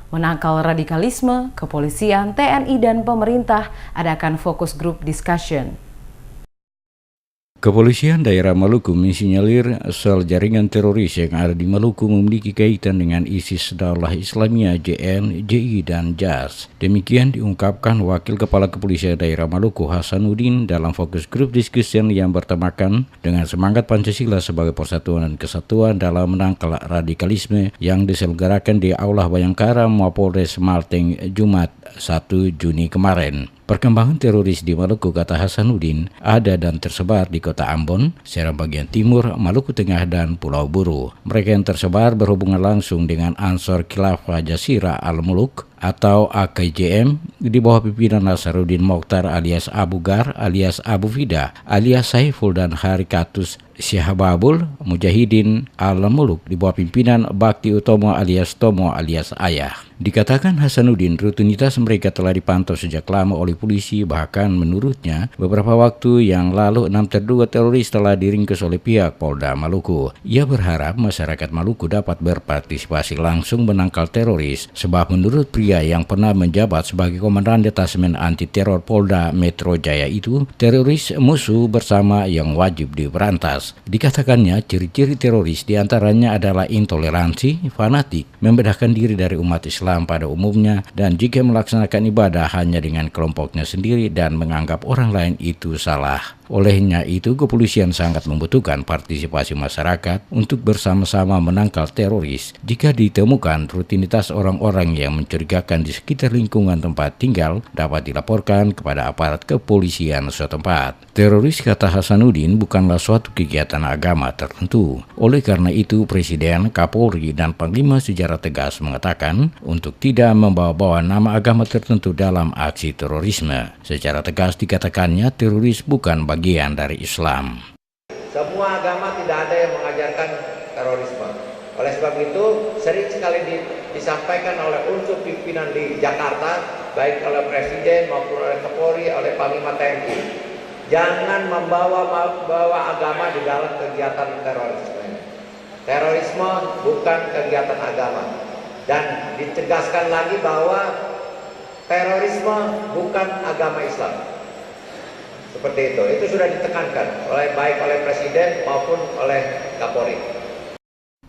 Menangkal radikalisme, kepolisian, TNI, dan pemerintah adakan fokus group discussion. Kepolisian daerah Maluku mensinyalir sel jaringan teroris yang ada di Maluku memiliki kaitan dengan ISIS Daulah Islamiyah JN, JI, dan JAS. Demikian diungkapkan Wakil Kepala Kepolisian Daerah Maluku Hasanuddin dalam fokus grup discussion yang bertemakan dengan semangat Pancasila sebagai persatuan dan kesatuan dalam menangkal radikalisme yang diselenggarakan di Aula Bayangkara Mapolres Malteng Jumat 1 Juni kemarin. Perkembangan teroris di Maluku, kata Hasanuddin, ada dan tersebar di kota Ambon, Seram bagian timur, Maluku Tengah, dan Pulau Buru. Mereka yang tersebar berhubungan langsung dengan Ansor Khilafah Jazirah Al-Muluk atau AKJM di bawah pimpinan Nasaruddin Mokhtar alias Abu Gar alias Abu Fida alias Saiful dan Harikatus Syahababul Mujahidin Al-Muluk di bawah pimpinan Bakti Utomo alias Tomo alias Ayah. Dikatakan Hasanuddin, rutinitas mereka telah dipantau sejak lama oleh polisi, bahkan menurutnya beberapa waktu yang lalu 6 terduga teroris telah diringkus oleh pihak Polda Maluku. Ia berharap masyarakat Maluku dapat berpartisipasi langsung menangkal teroris, sebab menurut pria yang pernah menjabat sebagai Komandan Detasmen Anti Teror Polda Metro Jaya itu, teroris musuh bersama yang wajib diberantas. Dikatakannya ciri-ciri teroris diantaranya adalah intoleransi, fanatik, membedakan diri dari umat Islam pada umumnya, dan jika melaksanakan ibadah hanya dengan kelompoknya sendiri dan menganggap orang lain itu salah. Olehnya itu, kepolisian sangat membutuhkan partisipasi masyarakat untuk bersama-sama menangkal teroris. Jika ditemukan rutinitas orang-orang yang mencurigakan di sekitar lingkungan tempat tinggal, dapat dilaporkan kepada aparat kepolisian setempat. Teroris, kata Hasanuddin, bukanlah suatu kegiatan agama tertentu. Oleh karena itu, Presiden, Kapolri, dan Panglima secara tegas mengatakan untuk tidak membawa-bawa nama agama tertentu dalam aksi terorisme. Secara tegas dikatakannya teroris bukan bagian dari Islam. Semua agama tidak ada yang mengajarkan terorisme. Oleh sebab itu sering sekali disampaikan oleh unsur pimpinan di Jakarta, baik oleh Presiden maupun oleh Kapolri, oleh Panglima TNI, jangan membawa agama di dalam kegiatan terorisme. Terorisme bukan kegiatan agama. Dan ditegaskan lagi bahwa terorisme bukan agama Islam. Seperti itu sudah ditekankan baik oleh Presiden maupun oleh Kapolri.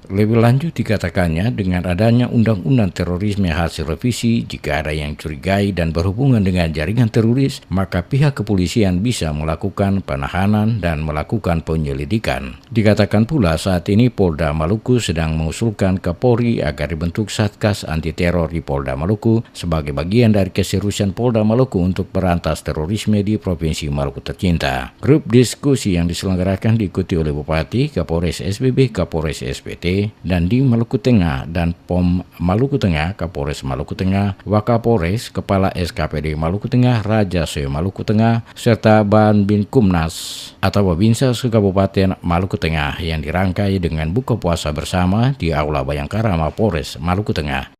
Lebih lanjut dikatakannya, dengan adanya undang-undang terorisme hasil revisi, jika ada yang curigai dan berhubungan dengan jaringan teroris, maka pihak kepolisian bisa melakukan penahanan dan melakukan penyelidikan. Dikatakan pula saat ini Polda Maluku sedang mengusulkan ke Polri agar dibentuk Satgas Anti Teror di Polda Maluku sebagai bagian dari keseriusan Polda Maluku untuk berantas terorisme di Provinsi Maluku tercinta. Grup diskusi yang diselenggarakan diikuti oleh Bupati, Kapolres SBB, Kapolres SPT, dan di Maluku Tengah dan POM Maluku Tengah, Kapolres Maluku Tengah, Wakapolres, Kepala SKPD Maluku Tengah, Raja Se Maluku Tengah, serta Banbin Kumnas atau Babinsa Kabupaten Maluku Tengah yang dirangkai dengan buka puasa bersama di Aula Bayangkara Mapolres Maluku Tengah.